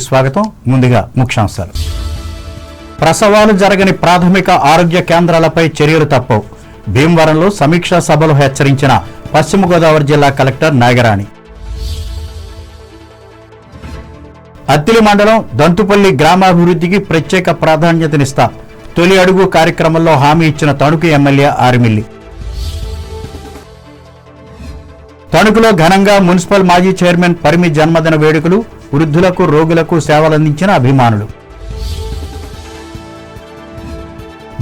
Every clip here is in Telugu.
స్వాగతం. ముందుగా ముఖ్యాంశాలు. ప్రసవాలు జరగని ప్రాథమిక ఆరోగ్య కేంద్రాలపై చర్యలు తప్పవు. భీమవరంలో సమీక్షా సభలు హెచ్చరించిన పశ్చిమ గోదావరి జిల్లా కలెక్టర్ నాగరాణి. అత్తిలి మండలం దంతుపల్లి గ్రామాభివృద్ధికి ప్రత్యేక ప్రాధాన్యతనిస్తా తొలి అడుగు కార్యక్రమంలో హామీ ఇచ్చిన తణుకు ఎమ్మెల్యే ఆరిమిల్లి. తణుకులో ఘనంగా మున్సిపల్ మాజీ చైర్మన్ పరిమి జన్మదిన వేడుకలు, వృద్ధులకు రోగులకు సేవలందించిన అభిమానులు.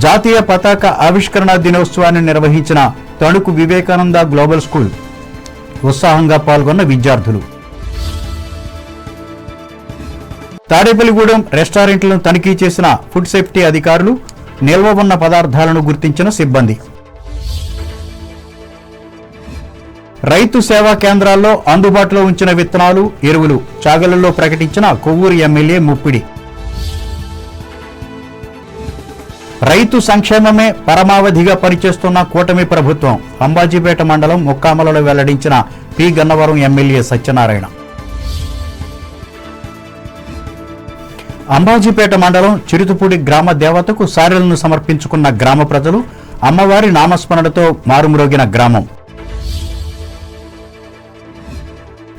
జాతీయ పతాక ఆవిష్కరణ దినోత్సవాన్ని నిర్వహించిన తణుకు వివేకానంద గ్లోబల్ స్కూల్ ఉత్సాహంగా పాల్గొన్న విద్యార్థులు. తాడేపల్లిగూడెం రెస్టారెంట్లను తనిఖీ చేసిన ఫుడ్ సేఫ్టీ అధికారులు, నిల్వ ఉన్న పదార్థాలను గుర్తించిన సిబ్బంది. రైతు సేవా కేంద్రాల్లో అందుబాటులో ఉంచిన విత్తనాలు, ఎరువులు చాగలలో ప్రకటించిన కొవ్వూరు ఎమ్మెల్యే ముప్పిడి. రైతు సంక్షేమమే పరమావధిగా పనిచేస్తున్న కూటమి ప్రభుత్వం అంబాజీపేట మండలం ముక్కామలలో వెల్లడించిన పి గన్నవరం ఎమ్మెల్యే సత్యనారాయణ. అంబాజీపేట మండలం చిరుతుపూడి గ్రామ దేవతకు సారెలను సమర్పించుకున్న గ్రామ ప్రజలు, అమ్మవారి నామస్మరణతో మారుమ్రోగిన గ్రామం.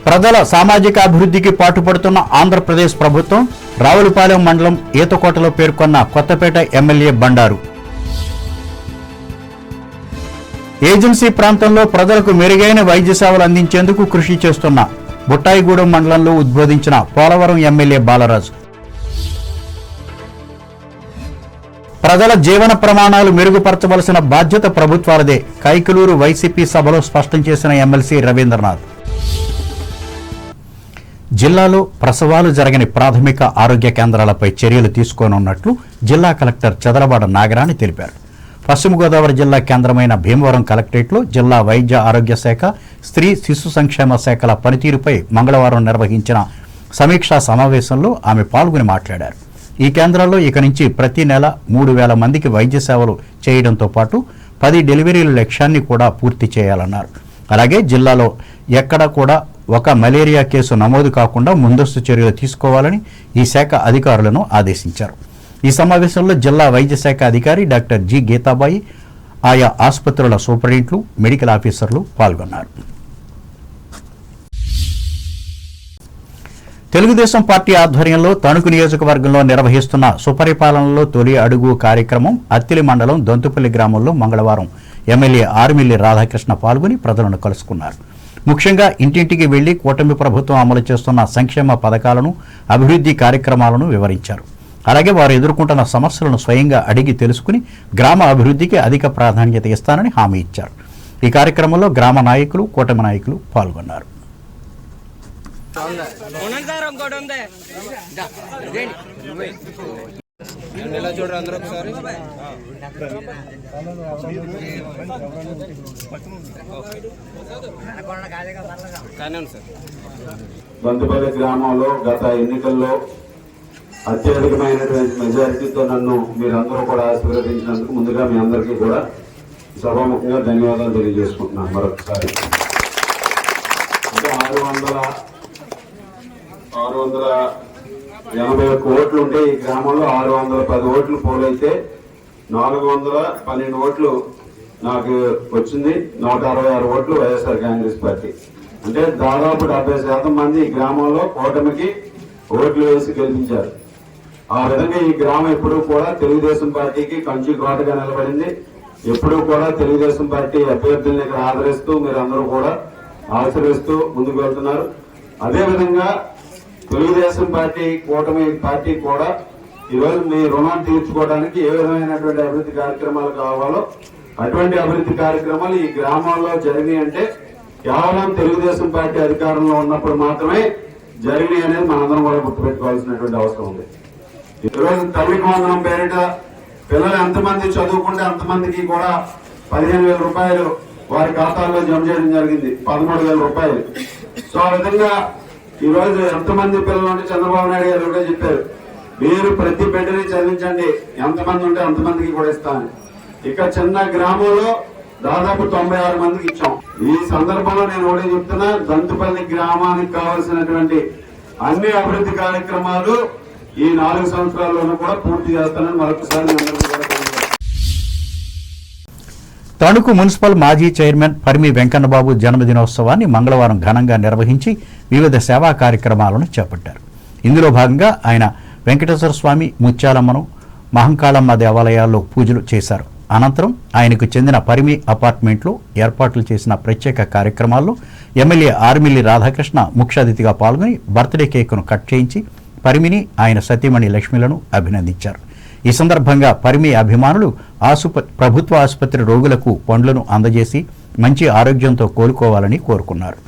ప్రజల సామాజిక అభివృద్ధికి పాటుపడుతున్న ఆంధ్రప్రదేశ్ ప్రభుత్వం రావులపాలెం మండలం ఈతకోటలో పేర్కొన్న కొత్తపేట ఎమ్మెల్యే బండారు. ఏజెన్సీ ప్రాంతంలో ప్రజలకు మెరుగైన వైద్య సేవలు అందించేందుకు కృషి చేస్తున్న బుట్టాయిగూడెం మండలంలో ఉద్బోధించిన పోలవరం ఎమ్మెల్యే బాలరాజు. ప్రజల జీవన ప్రమాణాలు మెరుగుపరచవలసిన బాధ్యత ప్రభుత్వాలదే కైకలూరు వైసీపీ సభలో స్పష్టం చేసిన ఎమ్మెల్సీ రవీంద్రనాథ్. జిల్లాలో ప్రసవాలు జరగని ప్రాథమిక ఆరోగ్య కేంద్రాలపై చర్యలు తీసుకోనున్నట్లు జిల్లా కలెక్టర్ చదలవాడ నాగరాణి తెలిపారు. పశ్చిమ గోదావరి జిల్లా కేంద్రమైన భీమవరం కలెక్టరేట్లో జిల్లా వైద్య ఆరోగ్య శాఖ, స్త్రీ శిశు సంక్షేమ శాఖల పనితీరుపై మంగళవారం నిర్వహించిన సమీక్షా సమావేశంలో ఆమె పాల్గొని మాట్లాడారు. ఈ కేంద్రాల్లో ఇక నుంచి ప్రతి నెల 3,000 మందికి వైద్య సేవలు చేయడంతో పాటు 10 డెలివరీల లక్ష్యాన్ని కూడా పూర్తి చేయాలన్నారు. అలాగే జిల్లాలో ఎక్కడ కూడా ఒక మలేరియా కేసు నమోదు కాకుండా ముందస్తు చర్యలు తీసుకోవాలని ఈ శాఖ అధికారులను ఆదేశించారు. ఈ సమావేశంలో జిల్లా వైద్య శాఖ అధికారి డాక్టర్ జి గీతాబాయి, ఆయా ఆసుపత్రుల సూపరింటెండెంట్లు, మెడికల్ ఆఫీసర్లు పాల్గొన్నారు. తెలుగుదేశం పార్టీ ఆధ్వర్యంలో తణుకు నియోజకవర్గంలో నిర్వహిస్తున్న సుపరిపాలనలో తొలి అడుగు కార్యక్రమం అత్తిలి మండలం దొంతుపల్లి గ్రామంలో మంగళవారం ఎమ్మెల్యే ఆరిమిల్లి రాధాకృష్ణ పాల్గొని ప్రజలను కలుసుకున్నారు. ముఖ్యంగా ఇంటింటికి వెళ్లి కూటమి ప్రభుత్వం అమలు చేస్తున్న సంక్షేమ పథకాలను, అభివృద్ధి కార్యక్రమాలను వివరించారు. అలాగే వారు ఎదుర్కొంటున్న సమస్యలను స్వయంగా అడిగి తెలుసుకుని గ్రామ అభివృద్ధికి అధిక ప్రాధాన్యత ఇస్తానని హామీ ఇచ్చారు. ఈ కార్యక్రమంలో గ్రామ నాయకులు, కూటమి నాయకులు పాల్గొన్నారు. బంతుపల్లి గ్రామంలో గత ఎన్నికల్లో అత్యధికమైనటువంటి మెజారిటీతో నన్ను మీరందరూ కూడా ఆశీర్వదించినందుకు ముందుగా మీ అందరికీ కూడా సభాముఖంగా ధన్యవాదాలు తెలియజేసుకుంటున్నాను. మరొకసారి అంటే 681 ఓట్లు ఉంటే ఈ గ్రామంలో 610 ఓట్లు పోలైతే 412 ఓట్లు నాకు వచ్చింది. 166 ఓట్లు వైఎస్ఆర్ కాంగ్రెస్ పార్టీ. అంటే దాదాపు 70% మంది ఈ గ్రామంలో కూటమికి ఓట్లు వేసి గెలిపించారు. ఆ విధంగా ఈ గ్రామం ఎప్పుడూ కూడా తెలుగుదేశం పార్టీకి కంచి కోటగా నిలబడింది. ఎప్పుడూ కూడా తెలుగుదేశం పార్టీ అభ్యర్థుల్ని ఇక్కడ ఆదరిస్తూ మీరందరూ కూడా ఆశీర్వదిస్తూ ముందుకు వెళ్తున్నారు. అదేవిధంగా తెలుగుదేశం పార్టీ, కూటమి పార్టీ కూడా ఈరోజు మీ రుణాన్ని తీర్చుకోవడానికి ఏ విధమైనటువంటి అభివృద్ధి కార్యక్రమాలు కావాలో అటువంటి అభివృద్ధి కార్యక్రమాలు ఈ గ్రామాల్లో జరిగినాయి. అంటే కేవలం తెలుగుదేశం పార్టీ అధికారంలో ఉన్నప్పుడు మాత్రమే జరిగినాయి అనేది మనందరం కూడా గుర్తుపెట్టుకోవాల్సినటువంటి అవసరం ఉంది. ఈరోజు తల్లికి వందనం పేరిట పిల్లలు ఎంతమంది చదువుకుంటే అంతమందికి కూడా 15,000 రూపాయలు వారి ఖాతాల్లో జమ చేయడం జరిగింది. 13,000 రూపాయలు. సో ఆ విధంగా ఈరోజు ఎంతమంది పిల్లలు ఉంటే చంద్రబాబు నాయుడు గారు కూడా చెప్పారు, మీరు ప్రతి బిడ్డని చదివించండి, ఎంతమంది ఉంటే అంతమందికి కూడా ఇస్తాను. ఇక చిన్న గ్రామంలో దాదాపు 96 మందికి ఇచ్చాం. ఈ సందర్భంలో నేను ఒకటి చెప్తున్నా, దంతుపల్లి గ్రామానికి కావాల్సినటువంటి అన్ని అభివృద్ధి కార్యక్రమాలు ఈ 4 సంవత్సరాల్లోనూ కూడా పూర్తి చేస్తానని మరొకసారి మీ అందరికీ కూడా తెలియజేస్తున్నాను. తణుకు మున్సిపల్ మాజీ చైర్మన్ పరిమి వెంకన్నబాబు జన్మదినోత్సవాన్ని మంగళవారం ఘనంగా నిర్వహించి వివిధ సేవా కార్యక్రమాలను చేపట్టారు. ఇందులో భాగంగా ఆయన వెంకటేశ్వర స్వామి, ముత్యాలమ్మను, మహంకాళమ్మ దేవాలయాల్లో పూజలు చేశారు. అనంతరం ఆయనకు చెందిన పరిమి అపార్ట్మెంట్లో ఏర్పాట్లు చేసిన ప్రత్యేక కార్యక్రమాల్లో ఎమ్మెల్యే ఆర్మిల్లి రాధాకృష్ణ ముఖ్య అతిథిగా పాల్గొని బర్త్డే కేకును కట్ చేయించి పరిమిని, ఆయన సతీమణి లక్ష్మిలను అభినందించారు. ఈ సందర్భంగా పరిమి అభిమానులు ప్రభుత్వ ఆసుపత్రి రోగులకు పండ్లను అందజేసి మంచి ఆరోగ్యంతో కోలుకోవాలని కోరుకున్నారు.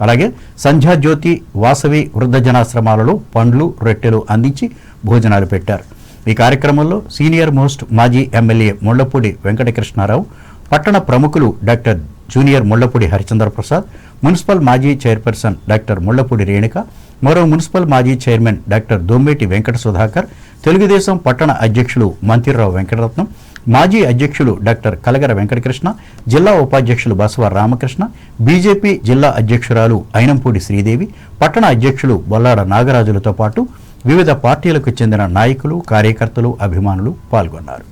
అలాగే సంధ్యాజ్యోతి, వాసవి వృద్ధజనాశ్రమాలలో పండ్లు, రొట్టెలు అందించి భోజనాలు పెట్టారు. ఈ కార్యక్రమంలో సీనియర్ మోస్ట్ మాజీ ఎమ్మెల్యే ముళ్లపూడి వెంకటకృష్ణారావు, పట్టణ ప్రముఖులు doctor junior Mullapudi Harichandra Prasad, municipal మాజీ చైర్పర్సన్ డాక్టర్ ముళ్లపూడి రేణుక, మరో మున్సిపల్ మాజీ చైర్మన్ డాక్టర్ దొమ్మేటి వెంకట సుధాకర్, తెలుగుదేశం పట్టణ అధ్యక్షులు మంతిరావు వెంకటరత్నం, మాజీ అధ్యక్షులు డాక్టర్ కలగర వెంకటకృష్ణ, జిల్లా ఉపాధ్యక్షులు బసవ రామకృష్ణ, బీజేపీ జిల్లా అధ్యక్షురాలు అయినంపూడి శ్రీదేవి, పట్టణ అధ్యక్షులు బొల్లాడ నాగరాజులతో పాటు వివిధ పార్టీలకు చెందిన నాయకులు, కార్యకర్తలు, అభిమానులు పాల్గొన్నారు.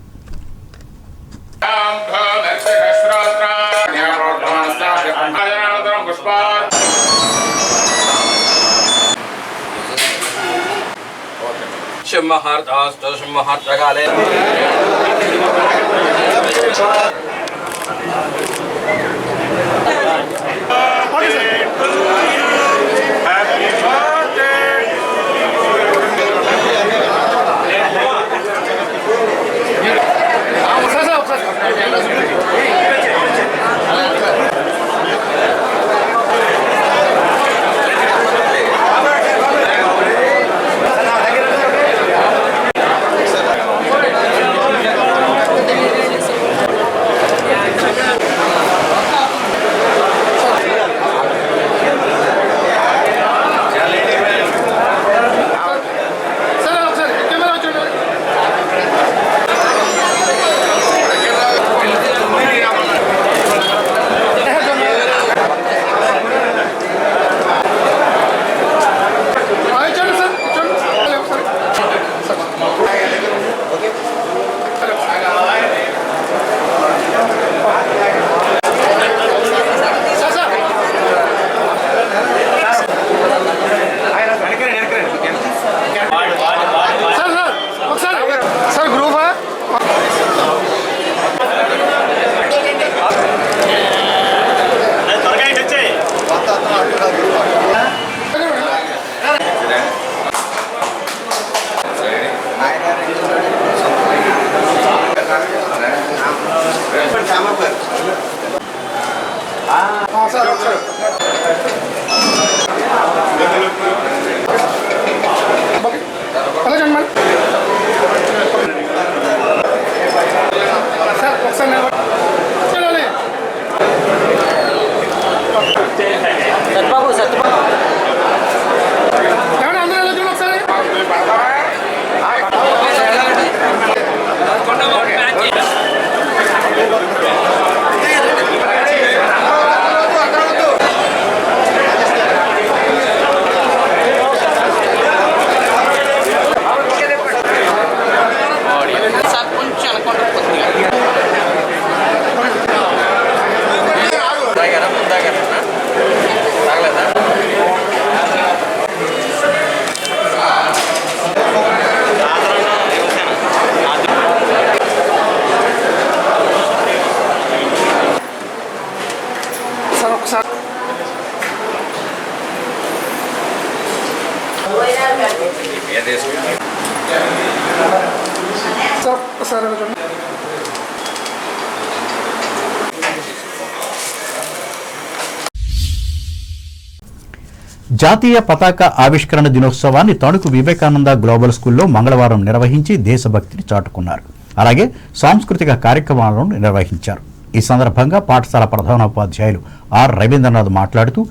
జాతీయ పతాక ఆవిష్కరణ దినోత్సవాన్ని తణుకు వివేకానంద గ్లోబల్ స్కూల్లో మంగళవారం నిర్వహించి దేశభక్తిని చాటుకున్నారు. అలాగే సాంస్కృతిక కార్యక్రమాలను నిర్వహించారు. ఈ సందర్భంగా పాఠశాల ప్రధానోపాధ్యాయులు ఆర్ రవీంద్రనాథ్ మాట్లాడుతూ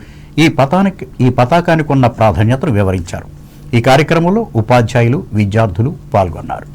ఈ పతాకానికి ఉన్న ప్రాధాన్యతను వివరించారు. ఈ కార్యక్రమంలో ఉపాధ్యాయులు, విద్యార్థులు పాల్గొన్నారు.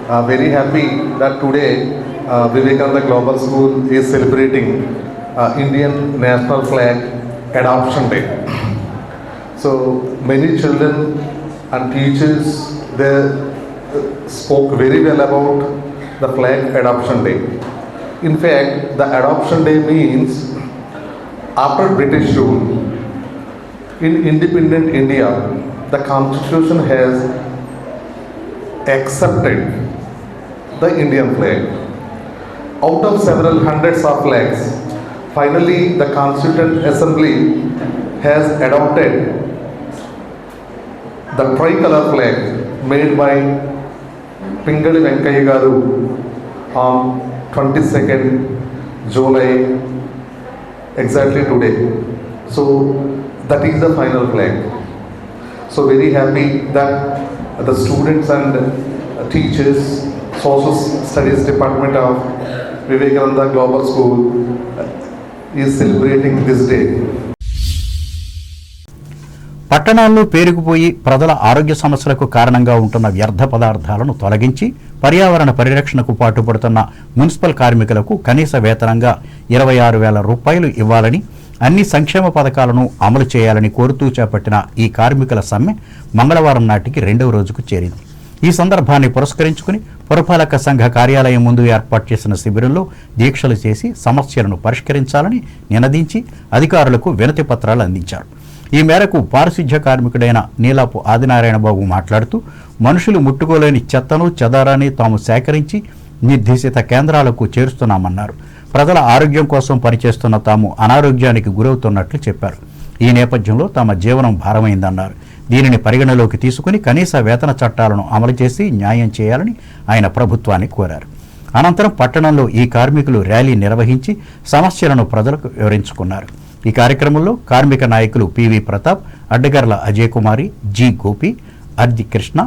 very happy that today Vivekananda Global School is celebrating Indian National Flag Adoption Day. So many children and teachers they spoke very well about the flag adoption day. In fact, the adoption day means after British rule in independent India, the constitution has accepted the Indian flag. Out of several hundreds of flags, finally the Constituent Assembly has adopted the tricolor flag made by Pingali Venkayya Garu on 22nd July, exactly today. So that is the final flag. So very happy that the students and teachers, Social Studies Department of Vivekananda Global School is celebrating this day. పట్టణాల్లో పేరుకుపోయి ప్రజల ఆరోగ్య సమస్యలకు కారణంగా ఉంటున్న వ్యర్థ పదార్థాలను తొలగించి పర్యావరణ పరిరక్షణకు పాటుపడుతున్న మున్సిపల్ కార్మికులకు కనీస వేతనంగా 26,000 రూపాయలు ఇవ్వాలని, అన్ని సంక్షేమ పథకాలను అమలు చేయాలని కోరుతూ చేపట్టిన ఈ కార్మికుల సమ్మె మంగళవారం నాటికి 2వ రోజుకు చేరింది. ఈ సందర్భాన్ని పురస్కరించుకుని పురపాలక సంఘ కార్యాలయం ముందు ఏర్పాటు చేసిన శిబిరంలో దీక్షలు చేసి సమస్యలను పరిష్కరించాలని నినదించి అధికారులకు వినతి పత్రాలు అందించారు. ఈ మేరకు పారిశుధ్య కార్మికుడైన నీలాపు ఆదినారాయణబాబు మాట్లాడుతూ మనుషులు ముట్టుకోలేని చెత్తను చెదారాన్ని తాము సేకరించి నిర్దేశిత కేంద్రాలకు చేరుస్తున్నామన్నారు. ప్రజల ఆరోగ్యం కోసం పనిచేస్తున్న తాము అనారోగ్యానికి గురవుతున్నట్లు చెప్పారు. ఈ నేపథ్యంలో తమ జీవనం భారమైందన్నారు. దీనిని పరిగణలోకి తీసుకుని కనీస వేతన చట్టాలను అమలు చేసి న్యాయం చేయాలని ఆయన ప్రభుత్వాన్ని కోరారు. అనంతరం పట్టణంలో ఈ కార్మికులు ర్యాలీ నిర్వహించి సమస్యలను ప్రజలకు వివరించుకున్నారు. ఈ కార్యక్రమంలో కార్మిక నాయకులు పివి ప్రతాప్, అడ్డగర్ల అజయ్ కుమారి, జి గోపి, అర్జి కృష్ణ,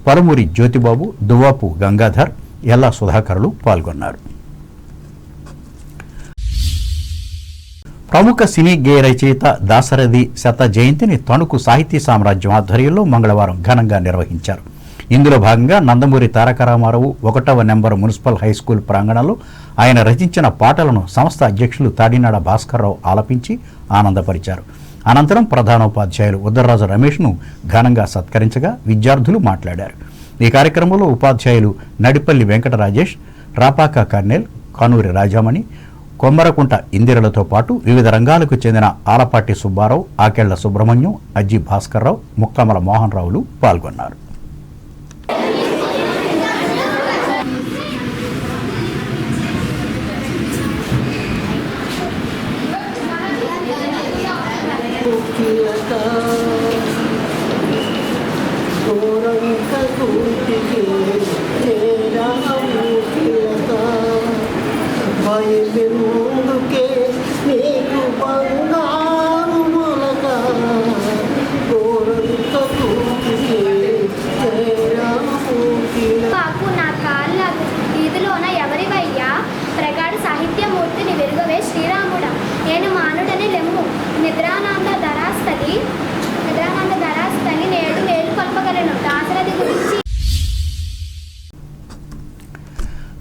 పరమూరి జ్యోతిబాబు, దువ్వాపు గంగాధర్, ఎల్లా సుధాకర్లు పాల్గొన్నారు. ప్రముఖ సినీ గేయ రచయిత దాశరథి శత జయంతిని తణుకు సాహితీ సామ్రాజ్యం ఆధ్వర్యంలో మంగళవారం ఘనంగా నిర్వహించారు. ఇందులో భాగంగా నందమూరి తారక రామారావు 1వ నెంబర్ మున్సిపల్ హైస్కూల్ ప్రాంగణంలో ఆయన రచించిన పాటలను సంస్థ అధ్యక్షులు తాడినాడ భాస్కర్రావు ఆలపించి ఆనందపరిచారు. అనంతరం ప్రధానోపాధ్యాయులు ఉద్దర్రాజు రమేష్ను ఘనంగా సత్కరించగా విద్యార్థులు మాట్లాడారు. ఈ కార్యక్రమంలో ఉపాధ్యాయులు నడిపల్లి వెంకట రాజేష్, రాపాక కర్నేల్, కానూరి రాజామణి, కొమ్మరకుంట ఇందిరలతో పాటు వివిధ రంగాలకు చెందిన ఆలపాటి సుబ్బారావు, ఆకెళ్ల సుబ్రహ్మణ్యం, అజ్జి భాస్కర్రావు, ముక్కమల మోహన్ రావులు పాల్గొన్నారు.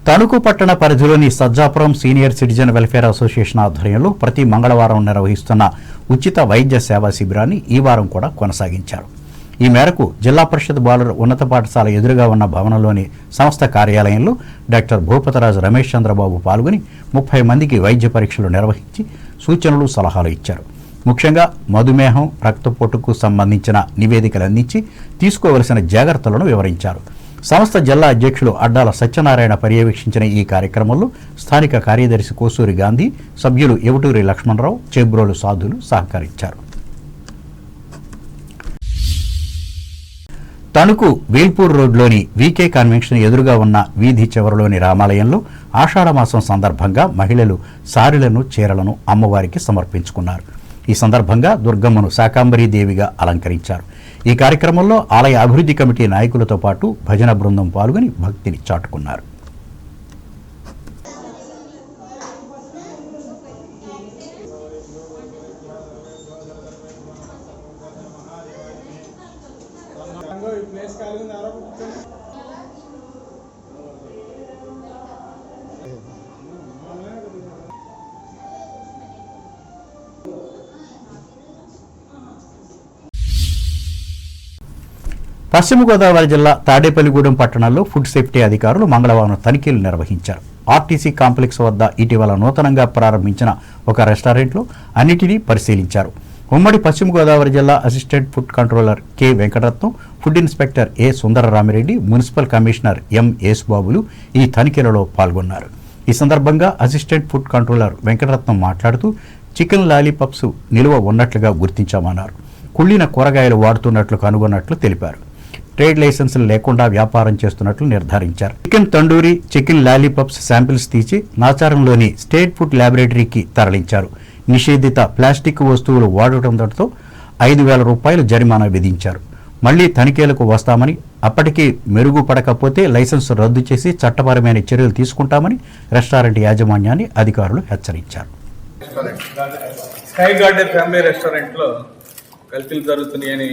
తణుకు పట్టణ పరిధిలోని Sajjapuram senior citizen welfare association ఆధ్వర్యంలో ప్రతి మంగళవారం నిర్వహిస్తున్న ఉచిత వైద్య సేవా శిబిరాన్ని ఈ వారం కూడా కొనసాగించారు. ఈ మేరకు జిల్లా పరిషత్ బాలుర ఉన్నత పాఠశాల ఎదురుగా ఉన్న భవనంలోని సంస్థ కార్యాలయంలో డాక్టర్ భూపతరాజు రమేష్ చంద్రబాబు పాల్గొని 30 మందికి వైద్య పరీక్షలు నిర్వహించి సూచనలు, సలహాలు ఇచ్చారు. ముఖ్యంగా మధుమేహం, రక్తపోటుకు సంబంధించిన నివేదికలు అందించి తీసుకోవలసిన జాగ్రత్తలను వివరించారు. సంస్థ జిల్లా అధ్యక్షులు అడ్డాల సత్యనారాయణ పర్యవేక్షించిన ఈ కార్యక్రమంలో స్థానిక కార్యదర్శి కోసూరి గాంధీ, సభ్యులు ఎవటూరి లక్ష్మణరావు, చేబ్రోలు సాధులు సహకరించారు. తణుకు వేల్పూర్ రోడ్లోని వీకే కన్వెన్షన్ ఎదురుగా ఉన్న వీధి చివరలోని రామాలయంలో ఆషాఢమాసం సందర్భంగా మహిళలు సారెలను, చీరలను అమ్మవారికి సమర్పించుకున్నారు. ఈ సందర్భంగా దుర్గమ్మను శాకాంబరీదేవిగా అలంకరించారు. ఈ కార్యక్రమంలో ఆలయ అభివృద్ధి కమిటీ నాయకులతో పాటు భజన బృందం పాల్గొని భక్తిని చాటుకున్నారు. పశ్చిమ గోదావరి జిల్లా తాడేపల్లిగూడెం పట్టణంలో ఫుడ్ సేఫ్టీ అధికారులు మంగళవారం తనిఖీలు నిర్వహించారు. ఆర్టీసీ కాంప్లెక్స్ వద్ద ఇటీవల నూతనంగా ప్రారంభించిన ఒక రెస్టారెంట్లో అన్నిటినీ పరిశీలించారు. ఉమ్మడి పశ్చిమ గోదావరి జిల్లా assistant food controller K Venkataratnam, food inspector A Sundararamireddy, municipal commissioner M యేసుబాబులు ఈ తనిఖీలలో పాల్గొన్నారు. ఈ సందర్భంగా అసిస్టెంట్ ఫుడ్ కంట్రోలర్ వెంకటరత్నం మాట్లాడుతూ చికెన్ లాలీపాప్స్ నిల్వ ఉన్నట్లుగా గుర్తించామన్నారు. కుళ్ళిన కూరగాయలు వాడుతున్నట్లు కనుగొన్నట్లు తెలిపారు. ట్రేడ్ లైసెన్సులు లేకుండా వ్యాపారం చేస్తున్నట్లు నిర్ధారించారు. Chicken tandoori, chicken lollipops samples తీసి నాచారంలోని స్టేట్ ఫుడ్ ల్యాబొరేటరీకి తరలించారు. నిషేధిత ప్లాస్టిక్ వస్తువులు వాడటంతో 5,000 రూపాయలు జరిమానా విధించారు. మళ్లీ తనిఖీలకు వస్తామని, అప్పటికీ మెరుగుపడకపోతే లైసెన్స్ రద్దు చేసి చట్టపరమైన చర్యలు తీసుకుంటామని రెస్టారెంట్ యాజమాన్యాన్ని అధికారులు హెచ్చరించారు. స్కై గార్డెన్ ఫ్యామిలీ రెస్టారెంట్లో కల్తీలు జరుగుతున్నాయని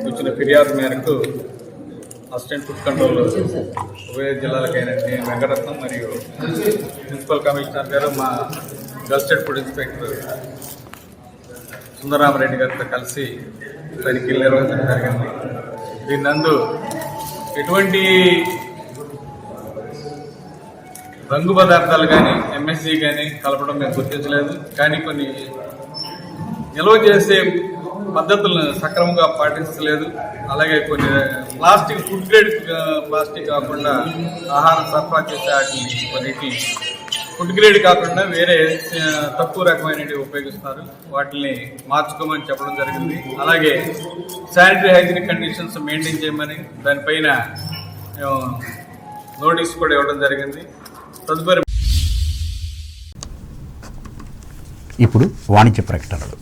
వచ్చిన ఫిర్యాదు మేరకు అసిస్టెంట్ ఫుడ్ కంట్రోల్ ఉభయ జిల్లాలకైన వెంకటరత్నం మరియు మున్సిపల్ కమిషనర్ గారు, మా గస్టెడ్ ఫుడ్ ఇన్స్పెక్టర్ సుందరరామరెడ్డి గారితో కలిసి తనిఖీలు నిర్వహించడం జరిగింది. దీని నందు ఎటువంటి రంగు పదార్థాలు కానీ ఎంఎస్జీ కానీ కలపడం మేము గుర్తించలేదు. కానీ కొన్ని నిల్వ చేసే పద్ధతులను సక్రమంగా పాటించలేదు. అలాగే కొన్ని ప్లాస్టిక్, ఫుడ్ గ్రేడ్ ప్లాస్టిక్ కాకుండా ఆహారం సరఫరా చేసే వాటిని కొన్నిటిని ఫుడ్ గ్రేడ్ కాకుండా వేరే తక్కువ రకమైనవి ఉపయోగిస్తున్నారు. వాటిని మార్చుకోమని చెప్పడం జరిగింది. అలాగే శానిటరీ హైజీనిక్ కండిషన్స్ మెయింటైన్ చేయమని దానిపైన నోటీస్ కూడా ఇవ్వడం జరిగింది. తదుపరి ఇప్పుడు వాణిజ్య ప్రకటనలు.